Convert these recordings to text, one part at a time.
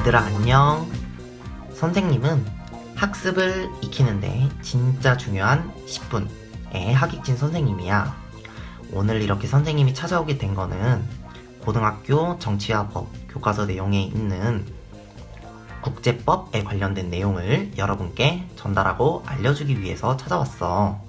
얘들아 안녕. 선생님은 학습을 익히는데 진짜 중요한 10분의 학익진 선생님이야. 오늘 이렇게 선생님이 찾아오게 된 거는 고등학교 정치와 법 교과서 내용에 있는 국제법에 관련된 내용을 여러분께 전달하고 알려주기 위해서 찾아왔어.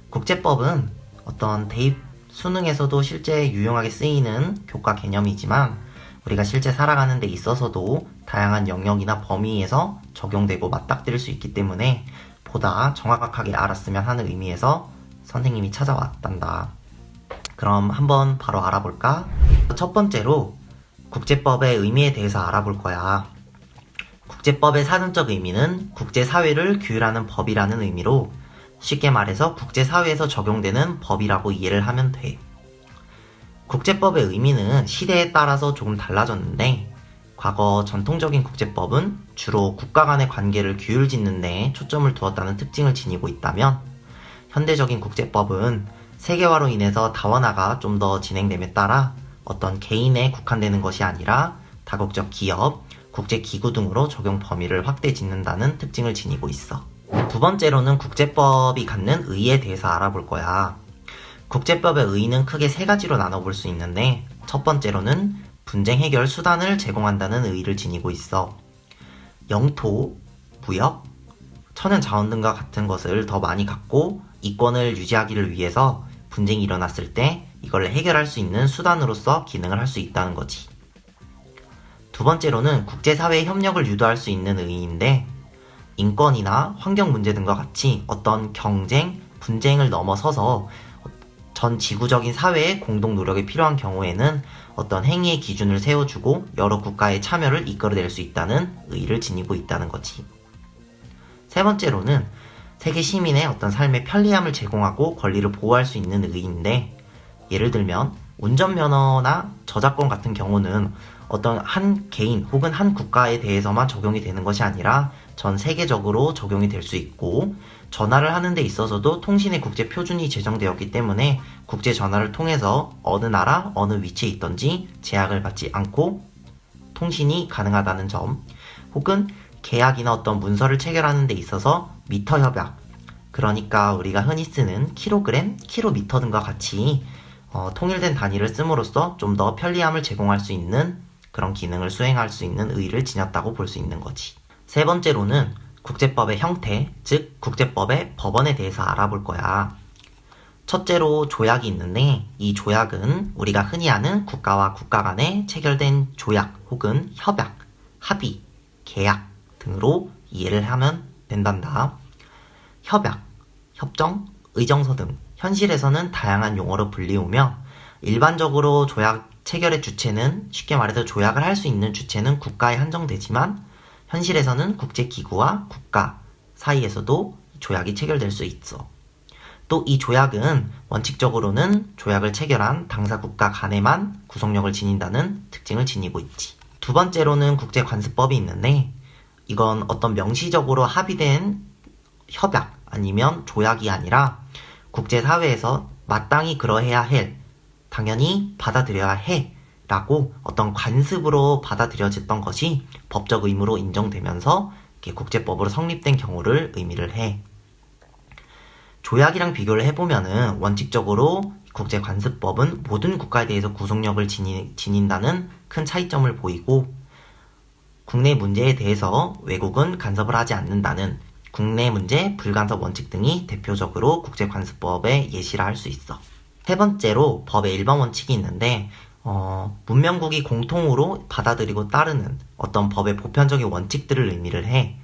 국제법은 어떤 대입 수능에서도 실제 유용하게 쓰이는 교과 개념이지만 우리가 실제 살아가는 데 있어서도 다양한 영역이나 범위에서 적용되고 맞닥뜨릴 수 있기 때문에 보다 정확하게 알았으면 하는 의미에서 선생님이 찾아왔단다. 그럼 한번 바로 알아볼까? 첫 번째로 국제법의 의미에 대해서 알아볼 거야. 국제법의 사전적 의미는 국제사회를 규율하는 법이라는 의미로 쉽게 말해서 국제사회에서 적용되는 법이라고 이해를 하면 돼. 국제법의 의미는 시대에 따라서 조금 달라졌는데 과거 전통적인 국제법은 주로 국가 간의 관계를 규율짓는 데 초점을 두었다는 특징을 지니고 있다면 현대적인 국제법은 세계화로 인해서 다원화가 좀 더 진행됨에 따라 어떤 개인에 국한되는 것이 아니라 다국적 기업, 국제기구 등으로 적용 범위를 확대 짓는다는 특징을 지니고 있어. 두 번째로는 국제법이 갖는 의의에 대해서 알아볼 거야. 국제법의 의의는 크게 세 가지로 나눠볼 수 있는데 첫 번째로는 분쟁 해결 수단을 제공한다는 의의를 지니고 있어. 영토, 무역, 천연 자원 등과 같은 것을 더 많이 갖고 이권을 유지하기를 위해서 분쟁이 일어났을 때 이걸 해결할 수 있는 수단으로서 기능을 할 수 있다는 거지. 두 번째로는 국제사회의 협력을 유도할 수 있는 의의인데 인권이나 환경 문제 등과 같이 어떤 경쟁, 분쟁을 넘어서서 전 지구적인 사회의 공동 노력이 필요한 경우에는 어떤 행위의 기준을 세워주고 여러 국가의 참여를 이끌어낼 수 있다는 의의를 지니고 있다는 거지. 세 번째로는 세계 시민의 어떤 삶의 편리함을 제공하고 권리를 보호할 수 있는 의의인데 예를 들면 운전면허나 저작권 같은 경우는 어떤 한 개인 혹은 한 국가에 대해서만 적용이 되는 것이 아니라 전 세계적으로 적용이 될 수 있고 전화를 하는 데 있어서도 통신의 국제 표준이 제정되었기 때문에 국제 전화를 통해서 어느 나라, 어느 위치에 있던지 제약을 받지 않고 통신이 가능하다는 점, 혹은 계약이나 어떤 문서를 체결하는 데 있어서 미터 협약, 그러니까 우리가 흔히 쓰는 킬로그램, 킬로미터 등과 같이 통일된 단위를 씀으로써 좀 더 편리함을 제공할 수 있는 그런 기능을 수행할 수 있는 의의를 지녔다고 볼 수 있는 거지. 세 번째로는 국제법의 형태, 즉 국제법의 법원에 대해서 알아볼 거야. 첫째로 조약이 있는데 이 조약은 우리가 흔히 아는 국가와 국가 간에 체결된 조약 혹은 협약, 합의, 계약 등으로 이해를 하면 된단다. 협약, 협정, 의정서 등 현실에서는 다양한 용어로 불리우며 일반적으로 조약 체결의 주체는 쉽게 말해서 조약을 할 수 있는 주체는 국가에 한정되지만 현실에서는 국제기구와 국가 사이에서도 조약이 체결될 수 있어. 또 이 조약은 원칙적으로는 조약을 체결한 당사 국가 간에만 구속력을 지닌다는 특징을 지니고 있지. 두 번째로는 국제관습법이 있는데 이건 어떤 명시적으로 합의된 협약 아니면 조약이 아니라 국제사회에서 마땅히 그러해야 해, 당연히 받아들여야 해 라고 어떤 관습으로 받아들여졌던 것이 법적 의무로 인정되면서 국제법으로 성립된 경우를 의미를 해. 조약이랑 비교를 해보면은 원칙적으로 국제관습법은 모든 국가에 대해서 구속력을 지닌다는 큰 차이점을 보이고 국내 문제에 대해서 외국은 간섭을 하지 않는다는 국내 문제 불간섭 원칙 등이 대표적으로 국제관습법의 예시라 할 수 있어. 세 번째로 법의 일반 원칙이 있는데 문명국이 공통으로 받아들이고 따르는 어떤 법의 보편적인 원칙들을 의미를 해.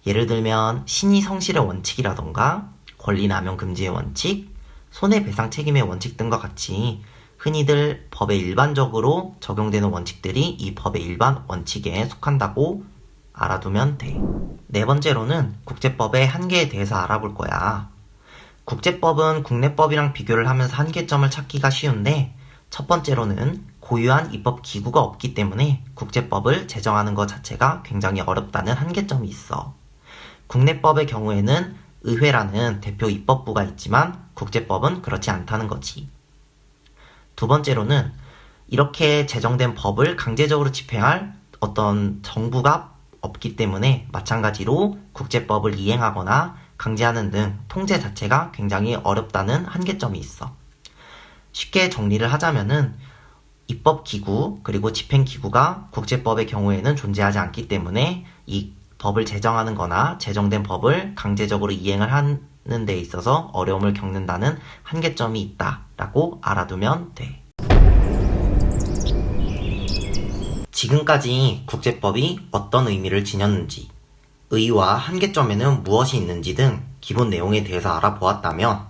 예를 들면 신의 성실의 원칙이라던가 권리남용 금지의 원칙, 손해배상 책임의 원칙 등과 같이 흔히들 법에 일반적으로 적용되는 원칙들이 이 법의 일반 원칙에 속한다고 알아두면 돼. 네 번째로는 국제법의 한계에 대해서 알아볼 거야. 국제법은 국내법이랑 비교를 하면서 한계점을 찾기가 쉬운데 첫 번째로는 고유한 입법기구가 없기 때문에 국제법을 제정하는 것 자체가 굉장히 어렵다는 한계점이 있어. 국내법의 경우에는 의회라는 대표 입법부가 있지만 국제법은 그렇지 않다는 거지. 두 번째로는 이렇게 제정된 법을 강제적으로 집행할 어떤 정부가 없기 때문에 마찬가지로 국제법을 이행하거나 강제하는 등 통제 자체가 굉장히 어렵다는 한계점이 있어. 쉽게 정리를 하자면은 입법기구 그리고 집행기구가 국제법의 경우에는 존재하지 않기 때문에 이 법을 제정하는 거나 제정된 법을 강제적으로 이행을 하는 데 있어서 어려움을 겪는다는 한계점이 있다라고 알아두면 돼. 지금까지 국제법이 어떤 의미를 지녔는지, 의의와 한계점에는 무엇이 있는지 등 기본 내용에 대해서 알아보았다면,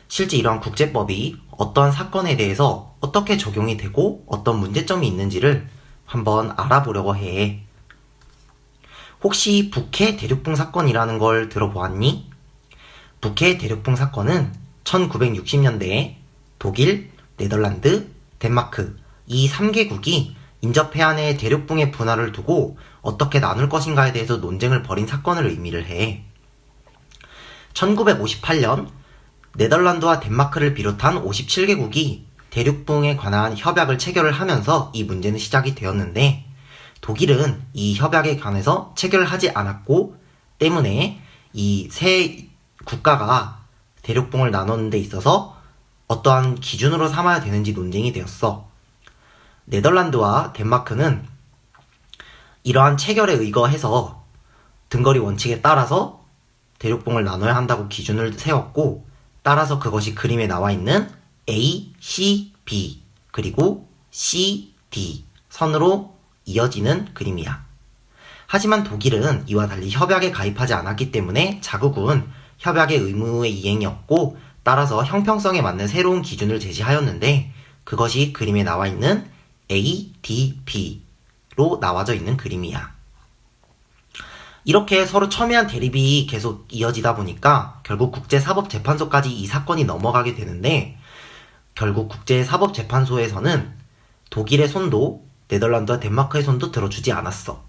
실제 이러한 국제법이 어떠한 사건에 대해서 어떻게 적용이 되고 어떤 문제점이 있는지를 한번 알아보려고 해. 혹시 북해 대륙붕 사건이라는 걸 들어보았니? 북해 대륙붕 사건은 1960년대에 독일, 네덜란드, 덴마크 이 3개국이 인접 해안의 대륙붕의 분화를 두고 어떻게 나눌 것인가에 대해서 논쟁을 벌인 사건을 의미를 해. 1958년 네덜란드와 덴마크를 비롯한 57개국이 대륙붕에 관한 협약을 체결을 하면서 이 문제는 시작이 되었는데, 독일은 이 협약에 관해서 체결을 하지 않았고 때문에 이 세 국가가 대륙붕을 나누는 데 있어서 어떠한 기준으로 삼아야 되는지 논쟁이 되었어. 네덜란드와 덴마크는 이러한 체결에 의거해서 등거리 원칙에 따라서 대륙붕을 나눠야 한다고 기준을 세웠고, 따라서 그것이 그림에 나와 있는 A, C, B 그리고 C, D 선으로 이어지는 그림이야. 하지만 독일은 이와 달리 협약에 가입하지 않았기 때문에 자국은 협약의 의무의 이행이었고, 따라서 형평성에 맞는 새로운 기준을 제시하였는데, 그것이 그림에 나와 있는 ADP로 나와져 있는 그림이야. 이렇게 서로 첨예한 대립이 계속 이어지다 보니까 결국 국제사법재판소까지 이 사건이 넘어가게 되는데, 결국 국제사법재판소에서는 독일의 손도 네덜란드와 덴마크의 손도 들어주지 않았어.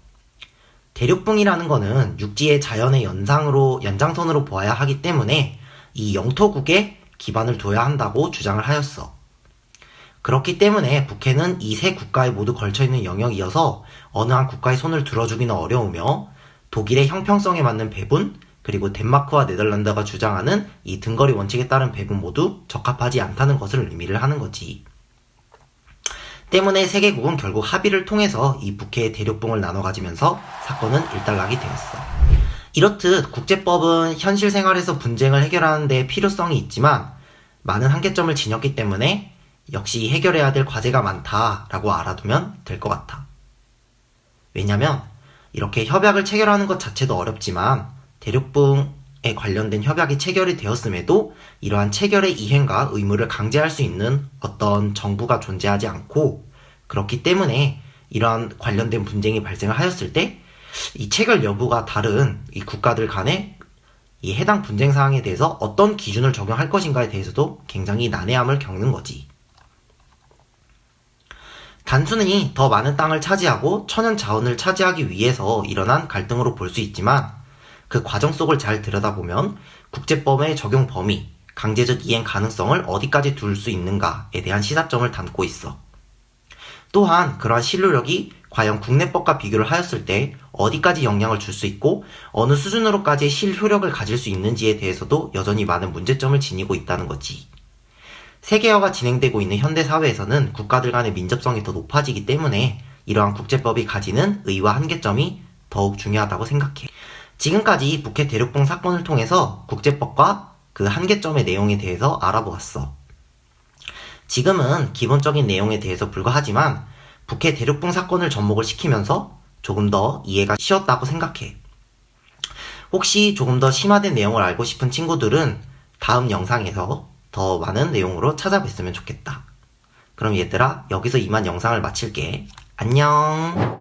대륙붕이라는 거는 육지의 자연의 연장선으로 보아야 하기 때문에 이 영토국에 기반을 둬야 한다고 주장을 하였어. 그렇기 때문에 북해는 이 세 국가에 모두 걸쳐있는 영역이어서 어느 한 국가의 손을 들어주기는 어려우며, 독일의 형평성에 맞는 배분, 그리고 덴마크와 네덜란드가 주장하는 이 등거리 원칙에 따른 배분 모두 적합하지 않다는 것을 의미를 하는 거지. 때문에 세 개국은 결국 합의를 통해서 이 북해의 대륙붕을 나눠 가지면서 사건은 일단락이 되었어. 이렇듯 국제법은 현실 생활에서 분쟁을 해결하는 데 필요성이 있지만 많은 한계점을 지녔기 때문에 역시 해결해야 될 과제가 많다라고 알아두면 될 것 같아. 왜냐면 이렇게 협약을 체결하는 것 자체도 어렵지만 대륙붕에 관련된 협약이 체결이 되었음에도 이러한 체결의 이행과 의무를 강제할 수 있는 어떤 정부가 존재하지 않고, 그렇기 때문에 이러한 관련된 분쟁이 발생을 하였을 때 이 체결 여부가 다른 이 국가들 간에 이 해당 분쟁 사항에 대해서 어떤 기준을 적용할 것인가에 대해서도 굉장히 난해함을 겪는 거지. 단순히 더 많은 땅을 차지하고 천연 자원을 차지하기 위해서 일어난 갈등으로 볼 수 있지만, 그 과정 속을 잘 들여다보면 국제법의 적용 범위, 강제적 이행 가능성을 어디까지 둘 수 있는가에 대한 시사점을 담고 있어. 또한 그러한 실효력이 과연 국내법과 비교를 하였을 때 어디까지 영향을 줄 수 있고 어느 수준으로까지의 실효력을 가질 수 있는지에 대해서도 여전히 많은 문제점을 지니고 있다는 거지. 세계화가 진행되고 있는 현대사회에서는 국가들 간의 민접성이 더 높아지기 때문에 이러한 국제법이 가지는 의의와 한계점이 더욱 중요하다고 생각해. 지금까지 북해 대륙붕 사건을 통해서 국제법과 그 한계점의 내용에 대해서 알아보았어. 지금은 기본적인 내용에 대해서 불과하지만 북해 대륙붕 사건을 접목을 시키면서 조금 더 이해가 쉬웠다고 생각해. 혹시 조금 더 심화된 내용을 알고 싶은 친구들은 다음 영상에서 더 많은 내용으로 찾아뵀으면 좋겠다. 그럼 얘들아, 여기서 이만 영상을 마칠게. 안녕.